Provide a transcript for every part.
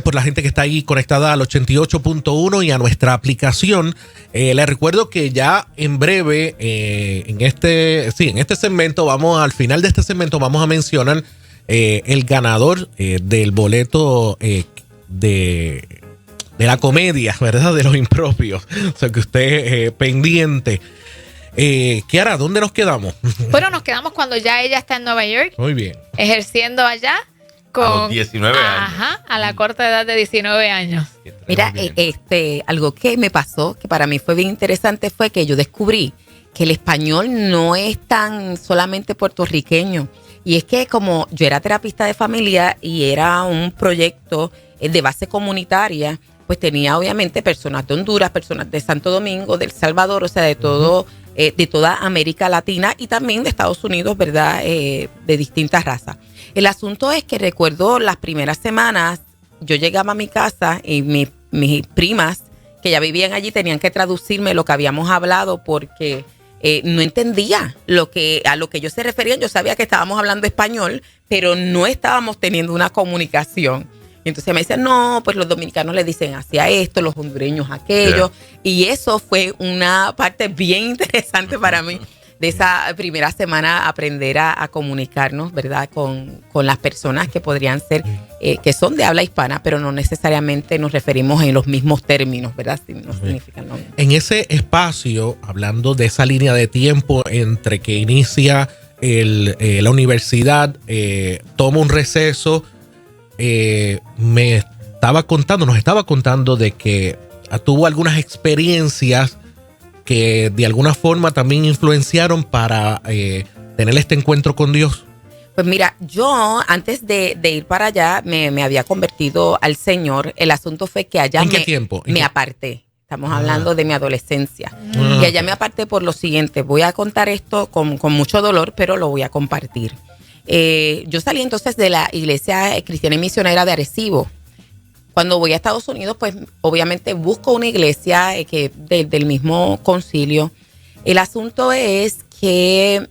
por la gente que está ahí conectada al 88.1 y a nuestra aplicación. Les recuerdo que ya en breve, en este segmento, al final de este segmento vamos a mencionar el ganador del boleto de la comedia, ¿verdad? De los impropios. O sea, que usted pendiente. Kiara, ¿dónde nos quedamos? Bueno, nos quedamos cuando ya ella está en Nueva York. Muy bien. Ejerciendo allá. A los 19 años. Ajá, a la corta edad de 19 años. Mira, algo que me pasó, que para mí fue bien interesante, fue que yo descubrí que el español no es tan solamente puertorriqueño. Y es que como yo era terapista de familia y era un proyecto de base comunitaria, pues tenía obviamente personas de Honduras, personas de Santo Domingo, de El Salvador, o sea, de todo, de toda América Latina y también de Estados Unidos, ¿verdad? De distintas razas. El asunto es que recuerdo las primeras semanas, yo llegaba a mi casa y mis primas que ya vivían allí tenían que traducirme lo que habíamos hablado porque no entendía a lo que ellos se referían. Yo sabía que estábamos hablando español, pero no estábamos teniendo una comunicación. Entonces me decían, no, pues los dominicanos le dicen hacia esto, los hondureños aquello. Yeah. Y eso fue una parte bien interesante para mí de esa primera semana, aprender a comunicarnos, ¿verdad? Con las personas que podrían ser, que son de habla hispana, pero no necesariamente nos referimos en los mismos términos, ¿verdad? No significan lo mismo. En ese espacio, hablando de esa línea de tiempo entre que inicia la universidad, toma un receso, nos estaba contando de que tuvo algunas experiencias que de alguna forma también influenciaron para tener este encuentro con Dios. Pues mira, yo antes de ir para allá me había convertido al Señor. El asunto fue que allá ¿En qué tiempo? Me aparté. Estamos hablando de mi adolescencia. Y allá me aparté por lo siguiente. Voy a contar esto con mucho dolor, pero lo voy a compartir. Yo salí entonces de la iglesia cristiana y misionera de Arecibo. Cuando voy a Estados Unidos, pues obviamente busco una iglesia del mismo concilio. El asunto es que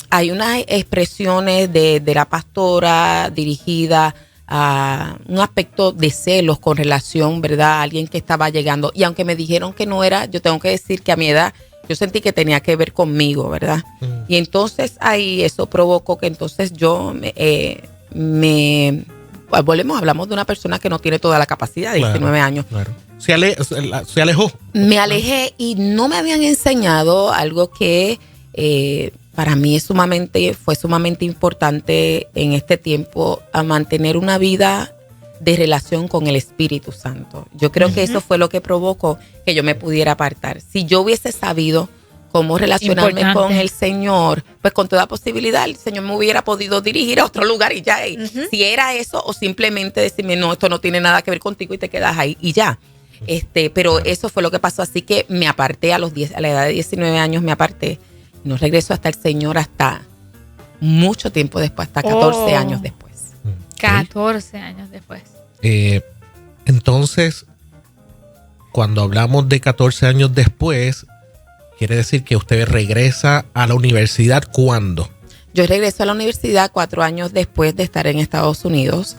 hay unas expresiones de la pastora dirigida a un aspecto de celos con relación, ¿verdad?, a alguien que estaba llegando. Y aunque me dijeron que no era, yo tengo que decir que a mi edad yo sentí que tenía que ver conmigo, ¿verdad? Y entonces ahí eso provocó que entonces yo hablamos de una persona que no tiene toda la capacidad de 19 años. Claro. Se alejó. Me alejé y no me habían enseñado algo que para mí fue sumamente importante en este tiempo, a mantener una vida de relación con el Espíritu Santo. Yo creo que eso fue lo que provocó que yo me pudiera apartar. Si yo hubiese sabido cómo relacionarme con el Señor, pues con toda posibilidad el Señor me hubiera podido dirigir a otro lugar y ya. Si era eso, o simplemente decirme, no, esto no tiene nada que ver contigo y te quedas ahí y ya. Pero eso fue lo que pasó. Así que me aparté a la edad de 19 años, me aparté. No regreso hasta el Señor hasta mucho tiempo después, hasta 14 años después. 14 años después. Entonces, cuando hablamos de 14 años después, quiere decir que usted regresa a la universidad, ¿cuándo? Yo regreso a la universidad 4 años después de estar en Estados Unidos.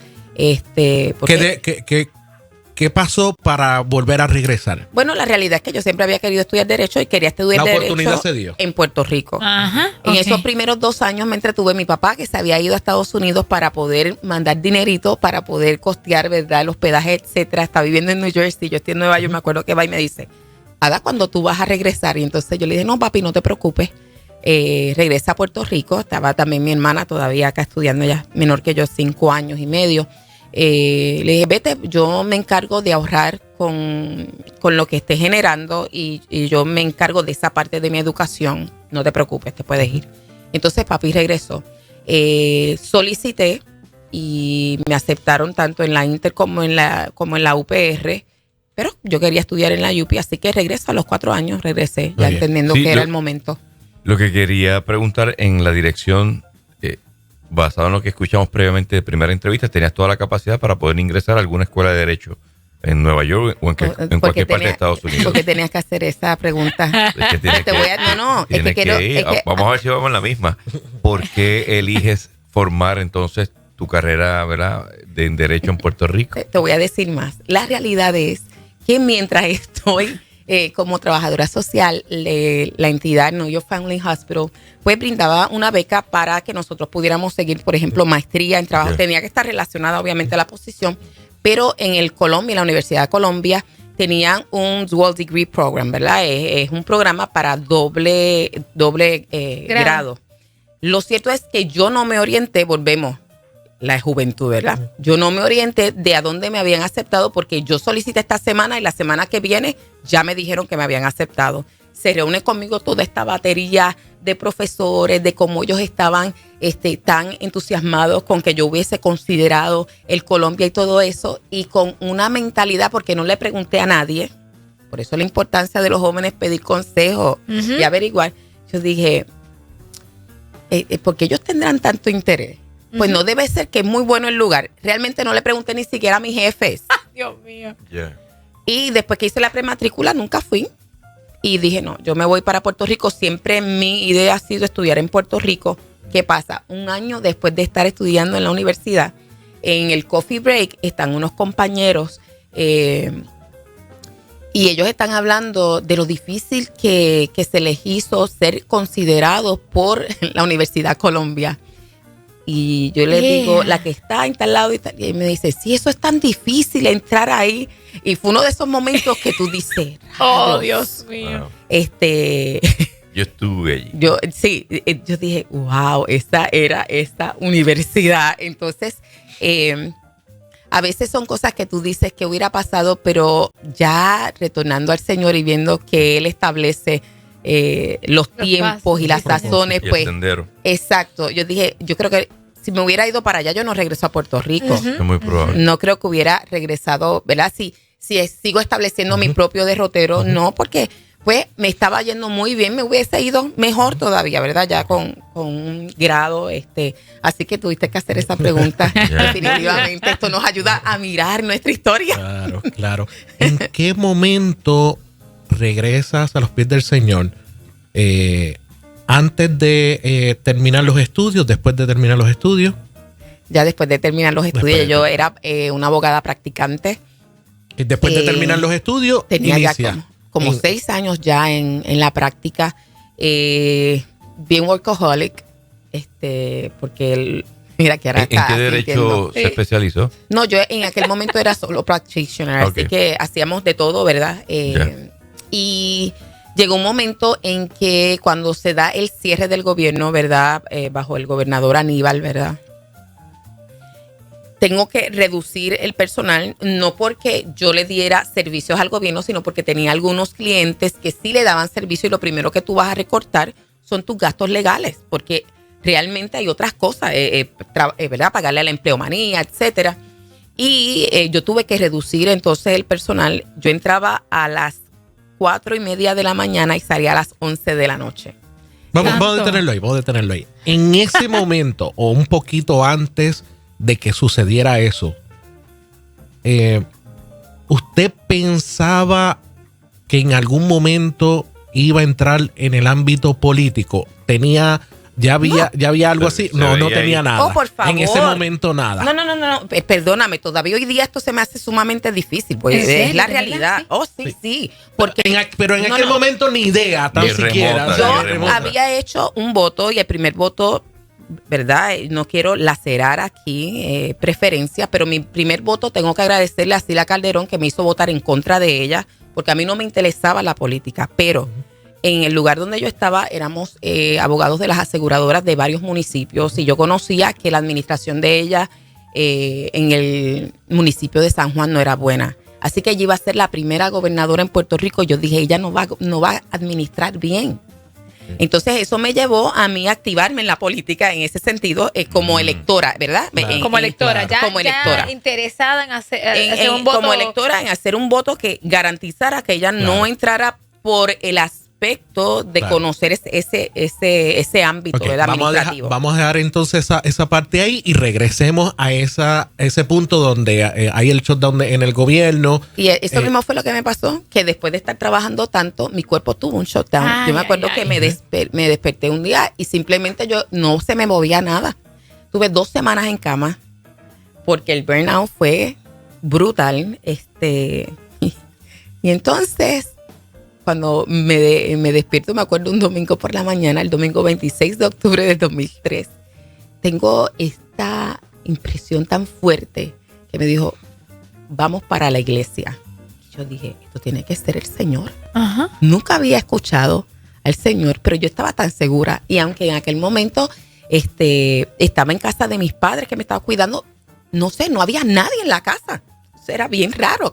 ¿Qué pasó para volver a regresar? Bueno, la realidad es que yo siempre había querido estudiar Derecho y quería estudiar Derecho en Puerto Rico. Ajá, en esos primeros 2 años me entretuve mi papá, que se había ido a Estados Unidos para poder mandar dinerito, para poder costear, ¿verdad?, el hospedaje, etcétera. Está viviendo en New Jersey, yo estoy en Nueva York, me acuerdo que va y me dice, Ada, ¿cuándo tú vas a regresar? Y entonces yo le dije, no, papi, no te preocupes. Regresa a Puerto Rico. Estaba también mi hermana todavía acá estudiando, ya menor que yo, 5 años y medio. Le dije, vete, yo me encargo de ahorrar con lo que esté generando y yo me encargo de esa parte de mi educación. No te preocupes, te puedes ir. Entonces papi regresó. Solicité y me aceptaron tanto en la Inter como en la UPR, pero yo quería estudiar en la UPI, así que regreso a los 4 años, regresé, ya entendiendo que era el momento. Lo que quería preguntar en la dirección, basado en lo que escuchamos previamente de primera entrevista, ¿tenías toda la capacidad para poder ingresar a alguna escuela de Derecho en Nueva York o en cualquier parte de Estados Unidos? ¿Por qué tenías que hacer esa pregunta? Vamos a ver si vamos en la misma. ¿Por qué eliges formar entonces tu carrera, ¿verdad?, en Derecho en Puerto Rico. Te voy a decir más. La realidad es que mientras estoy como trabajadora social, la entidad Know Your Family Hospital pues brindaba una beca para que nosotros pudiéramos seguir, por ejemplo, maestría en trabajo. Tenía que estar relacionada obviamente a la posición, pero en el Columbia, en la Universidad de Columbia, tenían un Dual Degree Program, ¿verdad? Es un programa para doble grado. Lo cierto es que yo no me orienté, volvemos, la juventud, ¿verdad? Yo no me orienté de a dónde me habían aceptado porque yo solicité esta semana y la semana que viene ya me dijeron que me habían aceptado. Se reúne conmigo toda esta batería de profesores, de cómo ellos estaban tan entusiasmados con que yo hubiese considerado el Columbia y todo eso, y con una mentalidad, porque no le pregunté a nadie, por eso la importancia de los jóvenes pedir consejo y averiguar. Yo dije, porque ellos tendrán tanto interés. Pues no debe ser que es muy bueno el lugar. Realmente no le pregunté ni siquiera a mis jefes. Dios mío. Yeah. Y después que hice la prematrícula, nunca fui. Y dije, no, yo me voy para Puerto Rico. Siempre mi idea ha sido estudiar en Puerto Rico. ¿Qué pasa? Un año después de estar estudiando en la universidad, en el coffee break están unos compañeros y ellos están hablando de lo difícil que se les hizo ser considerados por la Universidad Columbia. Y yo le digo, la que está en tal lado y tal, y me dice, sí, eso es tan difícil entrar ahí. Y fue uno de esos momentos que tú dices, oh, Dios mío. Yo estuve allí. Yo dije, wow, esta era esta universidad. Entonces, a veces son cosas que tú dices que hubiera pasado, pero ya retornando al Señor y viendo que Él establece los tiempos y las razones, y el pues. sendero. Exacto. Yo dije, yo creo que si me hubiera ido para allá, yo no regreso a Puerto Rico. Es muy probable. No creo que hubiera regresado, ¿verdad? Si sigo estableciendo mi propio derrotero, no, porque pues me estaba yendo muy bien, me hubiese ido mejor todavía, ¿verdad? Ya con un grado, así que tuviste que hacer esa pregunta. Definitivamente esto nos ayuda a mirar nuestra historia. Claro, claro. ¿En qué momento regresas a los pies del Señor? ¿Antes de terminar los estudios? ¿Después de terminar los estudios? Ya después de terminar los estudios, yo era una abogada practicante. Y después de terminar los estudios, tenía inicia. ya como 6 años ya en la práctica, bien workaholic, porque mira que ahora ¿En qué derecho se especializó? No, yo en aquel momento era solo practitioner, Okay. así que hacíamos de todo, ¿verdad? Y llegó un momento en que cuando se da el cierre del gobierno, ¿verdad? Bajo el gobernador Aníbal, ¿verdad? Tengo que reducir el personal, no porque yo le diera servicios al gobierno, sino porque tenía algunos clientes que sí le daban servicio y lo primero que tú vas a recortar son tus gastos legales, porque realmente hay otras cosas, ¿verdad? Pagarle a la empleomanía, etcétera. Y yo tuve que reducir entonces el personal. Yo entraba a las 4:30 de la mañana y salía a las 11 de la noche. Vamos a detenerlo ahí. En ese momento, o un poquito antes de que sucediera eso, ¿usted pensaba que en algún momento iba a entrar en el ámbito político? ¿Ya había algo así? No tenía nada. Oh, por favor. En ese momento nada. No. Perdóname, todavía hoy día esto se me hace sumamente difícil. Pues es la realidad. Oh, sí. Porque, pero en aquel momento ni idea, tan Ni siquiera. remota, yo había hecho un voto y el primer voto, ¿verdad? No quiero lacerar aquí preferencia, pero mi primer voto tengo que agradecerle a Sila Calderón que me hizo votar en contra de ella, porque a mí no me interesaba la política, pero en el lugar donde yo estaba éramos abogados de las aseguradoras de varios municipios y yo conocía que la administración de ella en el municipio de San Juan no era buena. Así que ella iba a ser la primera gobernadora en Puerto Rico. Yo dije, ella no va a administrar bien. Entonces eso me llevó a mí a activarme en la política en ese sentido como electora, ¿verdad? Claro. Como electora, Claro. como electora. Interesada en hacer un voto. Como electora en hacer un voto que garantizara que ella no entrara por el aspecto de conocer ese ámbito, Okay, ¿verdad? Administrativo. Vamos a dejar entonces esa parte ahí y regresemos a ese punto donde hay el shutdown en el gobierno. Y eso mismo fue lo que me pasó, que después de estar trabajando tanto, mi cuerpo tuvo un shutdown. Yo me acuerdo que me desperté un día y simplemente yo no se me movía nada. Tuve 2 semanas en cama porque el burnout fue brutal. Y entonces, cuando me despierto, me acuerdo un domingo por la mañana, el domingo 26 de octubre del 2003, tengo esta impresión tan fuerte que me dijo, vamos para la iglesia. Yo dije, esto tiene que ser el Señor. Ajá. Nunca había escuchado al Señor, pero yo estaba tan segura. Y aunque en aquel momento estaba en casa de mis padres que me estaban cuidando, no sé, no había nadie en la casa. Eso era bien raro,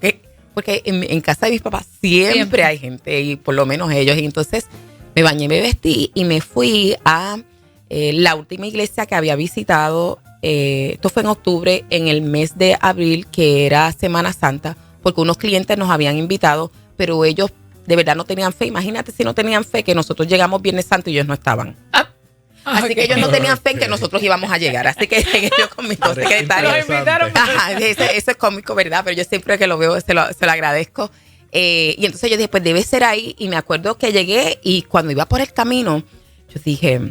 porque en casa de mis papás siempre hay gente, y por lo menos ellos. Y entonces me bañé, me vestí y me fui a la última iglesia que había visitado. Esto fue en octubre, en el mes de abril, que era Semana Santa, porque unos clientes nos habían invitado, pero ellos de verdad no tenían fe. Imagínate si no tenían fe que nosotros llegamos Viernes Santo y ellos no estaban. Así que ellos no tenían fe en que nosotros íbamos a llegar. Así que yo con mis dos secretarios. Eso es cómico, ¿verdad? Pero yo siempre que lo veo se lo agradezco. Y entonces yo dije, pues debe ser ahí. Y me acuerdo que llegué y cuando iba por el camino, yo dije,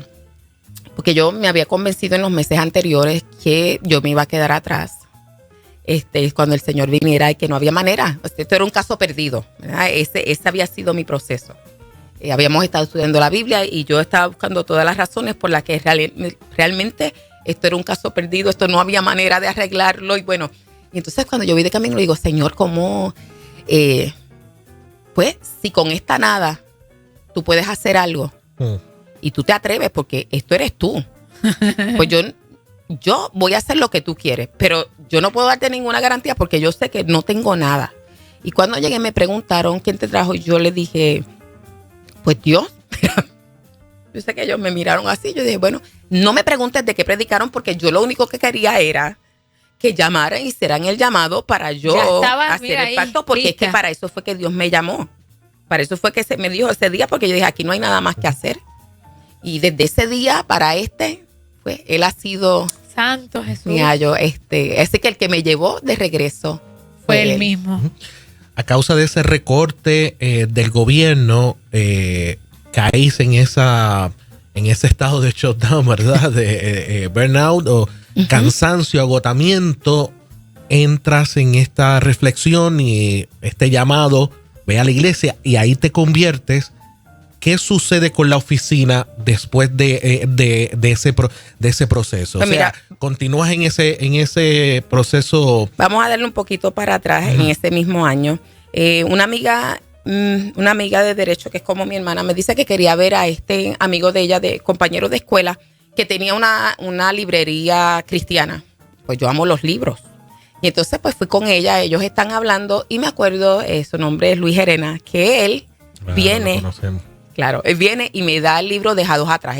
porque yo me había convencido en los meses anteriores que yo me iba a quedar atrás. Cuando el Señor viniera y que no había manera. Esto era un caso perdido, ¿verdad? Ese había sido mi proceso. Habíamos estado estudiando la Biblia y yo estaba buscando todas las razones por las que realmente esto era un caso perdido, esto no había manera de arreglarlo. Y bueno, y entonces cuando yo vi de camino, digo, Señor, ¿cómo? Pues si con esta nada tú puedes hacer algo y tú te atreves porque esto eres tú, pues yo voy a hacer lo que tú quieres, pero yo no puedo darte ninguna garantía porque yo sé que no tengo nada. Y cuando llegué me preguntaron quién te trajo y yo le dije, pues Dios. Yo sé que ellos me miraron así. Yo dije, bueno, no me preguntes de qué predicaron porque yo lo único que quería era que llamaran y hicieran el llamado para yo hacer el pacto, porque es que para eso fue que Dios me llamó. Para eso fue que se me dijo ese día, porque yo dije, aquí no hay nada más que hacer. Y desde ese día para pues él ha sido Santo Jesús. Mira, así que el que me llevó de regreso fue él mismo. A causa de ese recorte del gobierno, caís en ese estado de shutdown, ¿verdad? De burnout o cansancio, agotamiento. Entras en esta reflexión y este llamado, ve a la iglesia y ahí te conviertes. ¿Qué sucede con la oficina después de ese proceso? Pues mira, continúas en ese proceso. Vamos a darle un poquito para atrás. En ese mismo año. Una amiga de derecho, que es como mi hermana, me dice que quería ver a este amigo de ella, de compañero de escuela, que tenía una librería cristiana. Pues yo amo los libros. Y entonces pues fui con ella, ellos están hablando y me acuerdo, su nombre es Luis Gerena, que él viene... Claro, él viene y me da el libro Dejados Atrás,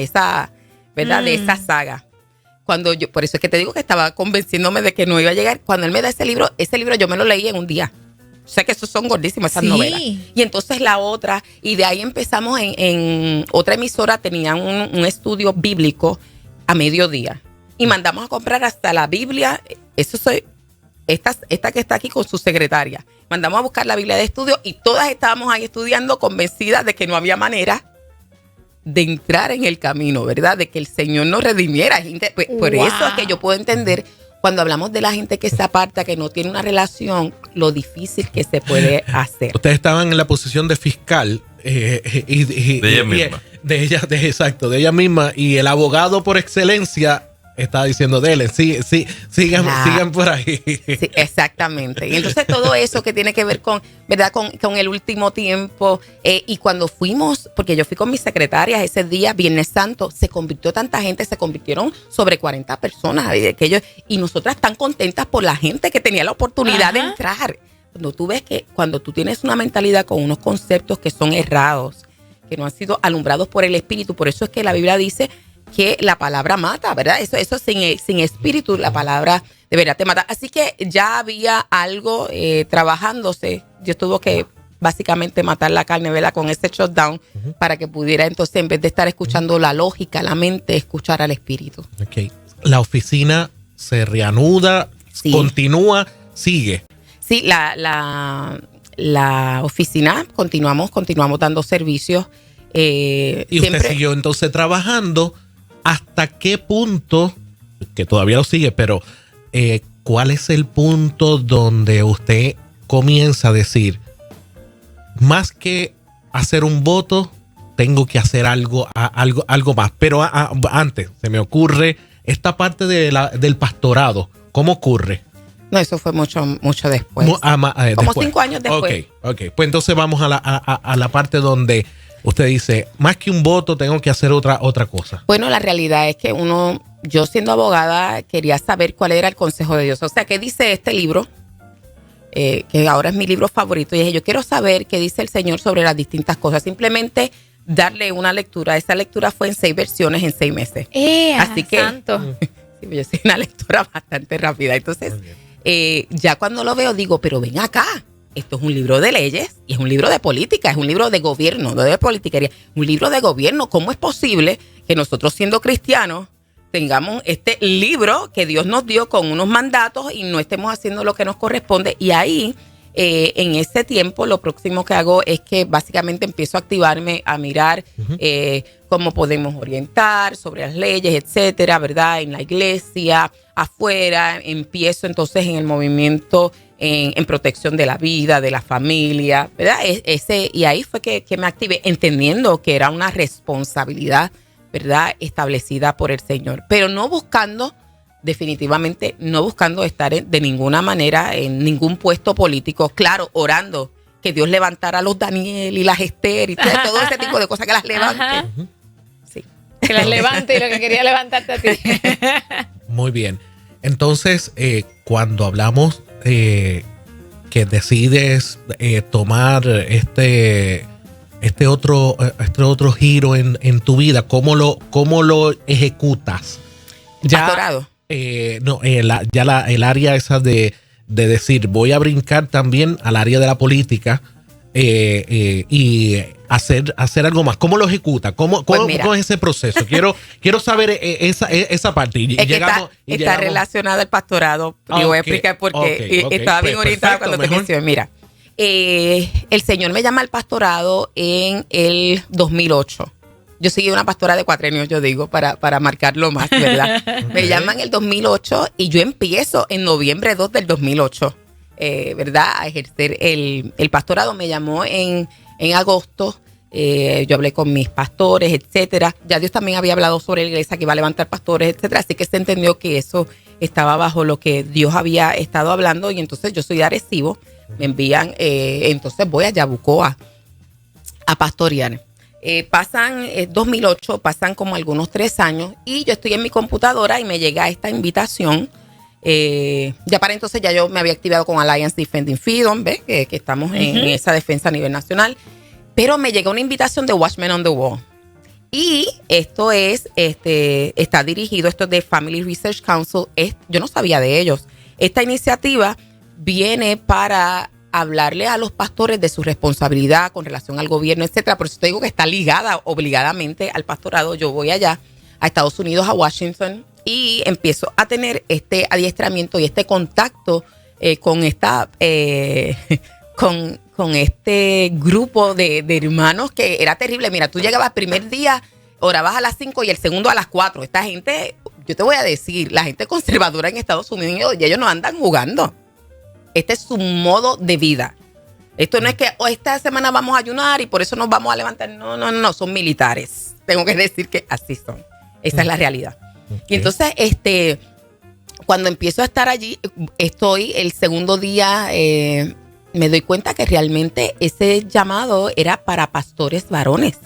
¿verdad? De esa saga. Por eso es que te digo que estaba convenciéndome de que no iba a llegar. Cuando él me da ese libro yo me lo leí en un día. O sea que esos son gordísimos, esas novelas. Y entonces la otra, y de ahí empezamos en otra emisora, tenían un estudio bíblico a mediodía. Y mandamos a comprar hasta la Biblia. Esta que está aquí con su secretaria. Mandamos a buscar la Biblia de estudio y todas estábamos ahí estudiando convencidas de que no había manera de entrar en el camino, ¿verdad? De que el Señor nos redimiera. Por eso es que yo puedo entender cuando hablamos de la gente que se aparta, que no tiene una relación, lo difícil que se puede hacer. Ustedes estaban en la posición de fiscal de ella misma. De ella misma. Y el abogado por excelencia estaba diciendo, dele, sigan por ahí. Sí, exactamente. Y entonces todo eso que tiene que ver con, ¿verdad? Con el último tiempo. Y cuando fuimos, porque yo fui con mis secretarias ese día, Viernes Santo, se convirtieron sobre 40 personas. Y nosotras tan contentas por la gente que tenía la oportunidad de entrar. Cuando tú ves que cuando tú tienes una mentalidad con unos conceptos que son errados, que no han sido alumbrados por el Espíritu, por eso es que la Biblia dice que la palabra mata, ¿verdad? Eso sin espíritu, la palabra de verdad te mata. Así que ya había algo trabajándose. Yo tuve que básicamente matar la carne, ¿verdad? Con ese shutdown para que pudiera entonces, en vez de estar escuchando la lógica, la mente, escuchar al espíritu. Okay. La oficina se reanuda, continúa, sigue. Sí, la oficina continuamos dando servicios. Y usted siguió entonces trabajando. ¿Hasta qué punto, que todavía lo sigue, pero ¿cuál es el punto donde usted comienza a decir, más que hacer un voto, tengo que hacer algo más? Pero antes, se me ocurre esta parte del pastorado. ¿Cómo ocurre? No, eso fue mucho después. Como después. 5 años después. Ok. Pues entonces vamos a la parte donde usted dice, más que un voto, tengo que hacer otra cosa. Bueno, la realidad es que yo siendo abogada, quería saber cuál era el consejo de Dios. O sea, ¿qué dice este libro? Que ahora es mi libro favorito. Y dije, yo quiero saber qué dice el Señor sobre las distintas cosas. Simplemente darle una lectura. Esa lectura fue en 6 versiones en 6 meses. Así que santo. Sí, yo soy una lectora bastante rápida. Entonces, ya cuando lo veo, digo, pero ven acá. Esto es un libro de leyes y es un libro de política, es un libro de gobierno, no de politiquería. Un libro de gobierno. ¿Cómo es posible que nosotros, siendo cristianos, tengamos este libro que Dios nos dio con unos mandatos y no estemos haciendo lo que nos corresponde? Y ahí, en ese tiempo, lo próximo que hago es que básicamente empiezo a activarme, a mirar cómo podemos orientar sobre las leyes, etcétera, ¿verdad? En la iglesia, afuera. Empiezo entonces en el movimiento en protección de la vida, de la familia, ¿verdad? Y ahí fue que me activé, entendiendo que era una responsabilidad, ¿verdad?, establecida por el Señor, pero definitivamente no buscando estar de ninguna manera en ningún puesto político. Claro, orando que Dios levantara a los Daniel y las Esther y todo ese tipo de cosas, que las levante. Sí. Que las levante y lo que quería levantarte a ti. Muy bien. Entonces, cuando hablamos que decides tomar este otro giro en tu vida, ¿cómo lo ejecutas? Pastorado. El área esa de decir, voy a brincar también al área de la política y hacer algo más. ¿Cómo lo ejecuta? ¿Cómo es ese proceso? Quiero saber esa parte. Está relacionado al pastorado. Y voy a explicar por qué. Estaba bien orientada cuando te mencioné. Mira, el Señor me llama al pastorado en el 2008. Yo seguí una pastora de 4 años, yo digo, para marcarlo más, ¿verdad? Me llaman en el 2008 y yo empiezo en noviembre 2 del 2008, ¿verdad?, a ejercer el pastorado. Me llamó en agosto. Yo hablé con mis pastores, etcétera. Ya Dios también había hablado sobre la iglesia que iba a levantar pastores, etcétera. Así que se entendió que eso estaba bajo lo que Dios había estado hablando. Y entonces yo soy de Arecibo. Me envían, entonces voy a Yabucoa a pastorear. Pasan 2008, pasan como algunos 3 años y yo estoy en mi computadora y me llega esta invitación. Ya para entonces ya yo me había activado con Alliance Defending Freedom, ¿ves? Que estamos en esa defensa a nivel nacional. Pero me llega una invitación de Watchmen on the Wall. Y esto está dirigido, esto es de Family Research Council. Yo no sabía de ellos. Esta iniciativa viene para hablarle a los pastores de su responsabilidad con relación al gobierno, etcétera. Por eso te digo que está ligada obligadamente al pastorado. Yo voy allá a Estados Unidos, a Washington, y empiezo a tener este adiestramiento y este contacto con este grupo de hermanos, que era terrible. Mira, tú llegabas el primer día, orabas a las 5 y el segundo a las 4. Esta gente, yo te voy a decir, la gente conservadora en Estados Unidos, ya ellos no andan jugando. Este es su modo de vida. Esto no es que esta semana vamos a ayunar y por eso nos vamos a levantar. No, son militares. Tengo que decir que así son. Esa es la realidad. Okay. Y entonces, cuando empiezo a estar allí, estoy el segundo día, me doy cuenta que realmente ese llamado era para pastores varones.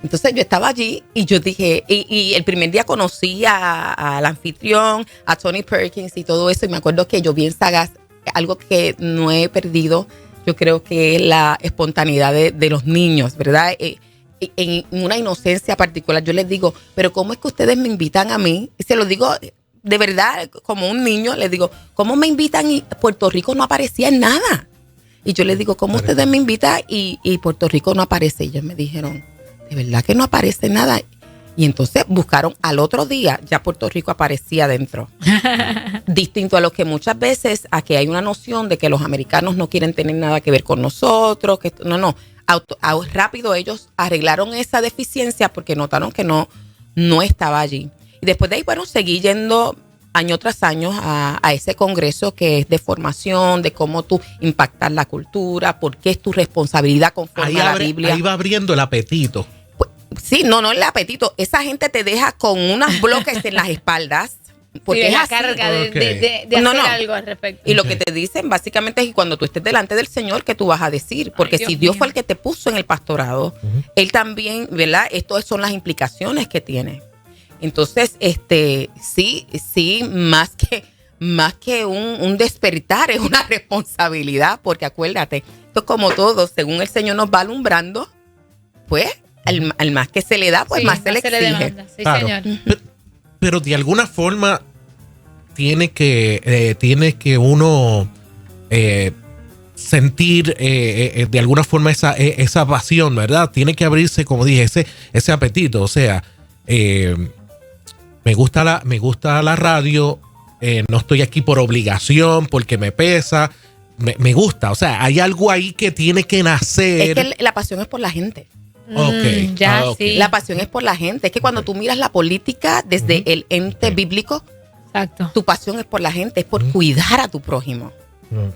Entonces yo estaba allí y yo dije, y el primer día conocí al anfitrión, a Tony Perkins y todo eso, y me acuerdo que yo bien sagaz, algo que no he perdido, yo creo que es la espontaneidad de los niños, ¿verdad? En una inocencia particular, yo les digo, pero ¿cómo es que ustedes me invitan a mí? Y se lo digo de verdad, como un niño, les digo, ¿cómo me invitan? Y Puerto Rico no aparecía en nada. Y yo les digo, ¿cómo ustedes me invitan? Y Puerto Rico no aparece. Y ellos me dijeron, de verdad que no aparece nada. Y entonces buscaron al otro día, ya Puerto Rico aparecía dentro. Distinto a lo que muchas veces aquí hay una noción de que los americanos no quieren tener nada que ver con nosotros. Que no. Rápido ellos arreglaron esa deficiencia porque notaron que no estaba allí. Y después de ahí, bueno, seguí yendo año tras año a ese congreso que es de formación, de cómo tú impactar la cultura, por qué es tu responsabilidad conforme a la Biblia. Ahí va abriendo el apetito. Sí, no el apetito. Esa gente te deja con unos bloques en las espaldas. Porque es la así. carga de hacer algo al respecto. Y lo que te dicen básicamente es que cuando tú estés delante del Señor, ¿qué tú vas a decir? Porque si Dios fue el que te puso en el pastorado, Él también, ¿verdad? Estas son las implicaciones que tiene. Entonces, sí, más que un despertar, es una responsabilidad, porque acuérdate, esto es como todo, según el Señor nos va alumbrando, pues, al más que se le da, pues más se le exige. demanda. Sí, claro. señor. Pero de alguna forma tiene que uno sentir de alguna forma esa pasión, ¿verdad? Tiene que abrirse, como dije, ese apetito. O sea, me gusta la radio, no estoy aquí por obligación, porque me pesa, me gusta. O sea, hay algo ahí que tiene que nacer. Es que la pasión es por la gente. Okay. Sí. La pasión es por la gente. Es que cuando tú miras la política desde el ente bíblico, exacto, tu pasión es por la gente, es por cuidar a tu prójimo.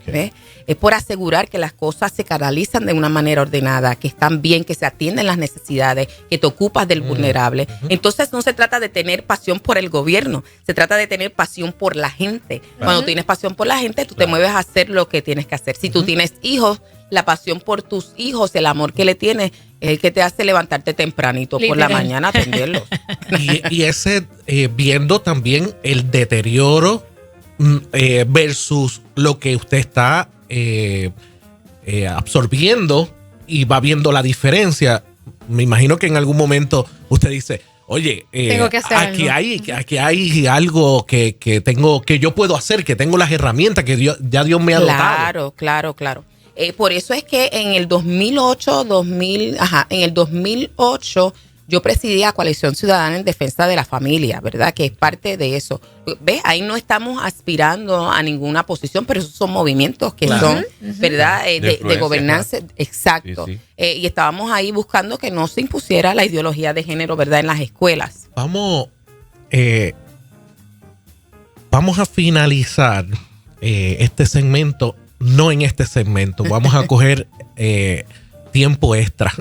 ¿Ves? Es por asegurar que las cosas se canalizan de una manera ordenada, que están bien, que se atienden las necesidades, que te ocupas del vulnerable. Entonces no se trata de tener pasión por el gobierno, se trata de tener pasión por la gente. Cuando tienes pasión por la gente, tú te mueves a hacer lo que tienes que hacer. Si tú tienes hijos, la pasión por tus hijos, el amor que le tienes, es el que te hace levantarte tempranito por la mañana a atenderlos. Y ese, viendo también el deterioro versus lo que usted está absorbiendo, y va viendo la diferencia. Me imagino que en algún momento usted dice, oye, tengo que hacer aquí hay algo que yo puedo hacer, que tengo las herramientas que Dios me ha dotado. Claro. Por eso es que en el 2008 yo presidía Coalición Ciudadana en Defensa de la Familia, ¿verdad? Que es parte de eso. ¿Ves? Ahí no estamos aspirando a ninguna posición, pero esos son movimientos que son, ¿verdad? De gobernanza. Exacto. Sí. Y estábamos ahí buscando que no se impusiera la ideología de género, ¿verdad? En las escuelas. Vamos a finalizar este segmento. No en este segmento. Vamos a coger tiempo extra.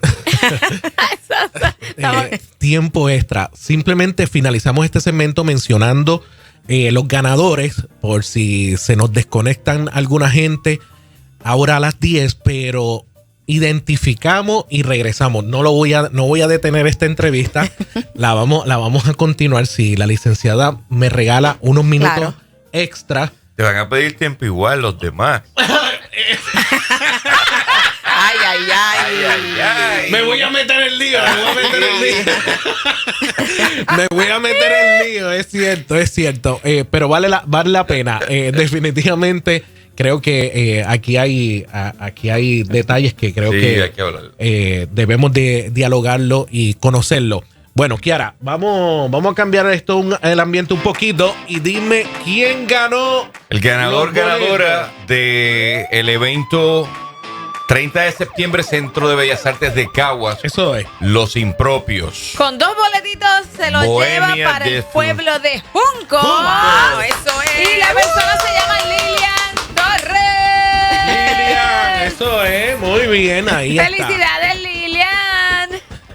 Tiempo extra. Simplemente finalizamos este segmento mencionando los ganadores, por si se nos desconectan alguna gente ahora a las 10, pero identificamos y regresamos. No voy a detener esta entrevista. la vamos a continuar si la licenciada me regala unos minutos extra. Te van a pedir tiempo igual los demás. Ay. Me voy a meter en lío. Me voy a meter en lío, es cierto. Pero vale la pena. Definitivamente creo que aquí hay detalles que creo que hay que hablar. Debemos de dialogarlo y conocerlo. Bueno, Kiara, vamos a cambiar el ambiente un poquito y dime quién ganó. El ganadora del evento 30 de septiembre, Centro de Bellas Artes de Caguas. Eso es. Los Impropios. Con 2 boletitos se los lleva para el pueblo de Junco. Eso es. Y la persona se llama Lilian Torres. Eso es. Muy bien, ahí está. Felicidades, Lilian.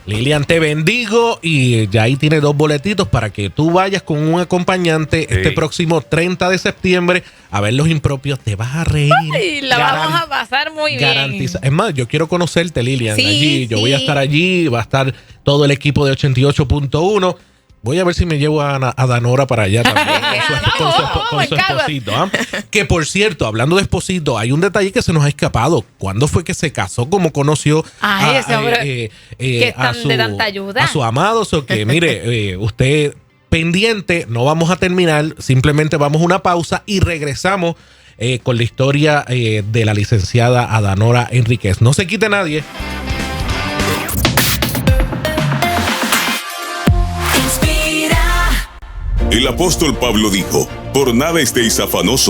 Lilian, te bendigo, y ya ahí tiene 2 boletitos para que tú vayas con un acompañante este próximo 30 de septiembre a ver Los Impropios. Te vas a reír. Ay, la vamos a pasar muy bien. Es más, yo quiero conocerte, Lilian. Sí, allí. Yo voy a estar allí, va a estar todo el equipo de 88.1. Voy a ver si me llevo a Danora para allá también con su esposito. Que por cierto, hablando de esposito, hay un detalle que se nos ha escapado. ¿Cuándo fue que se casó? ¿Cómo conoció ese hombre que están de tanta ayuda? A su amado. O que mire, usted pendiente, no vamos a terminar, simplemente vamos a una pausa y regresamos con la historia de la licenciada Adanora Enríquez. No se quite nadie. El apóstol Pablo dijo: por nada estéis afanosos,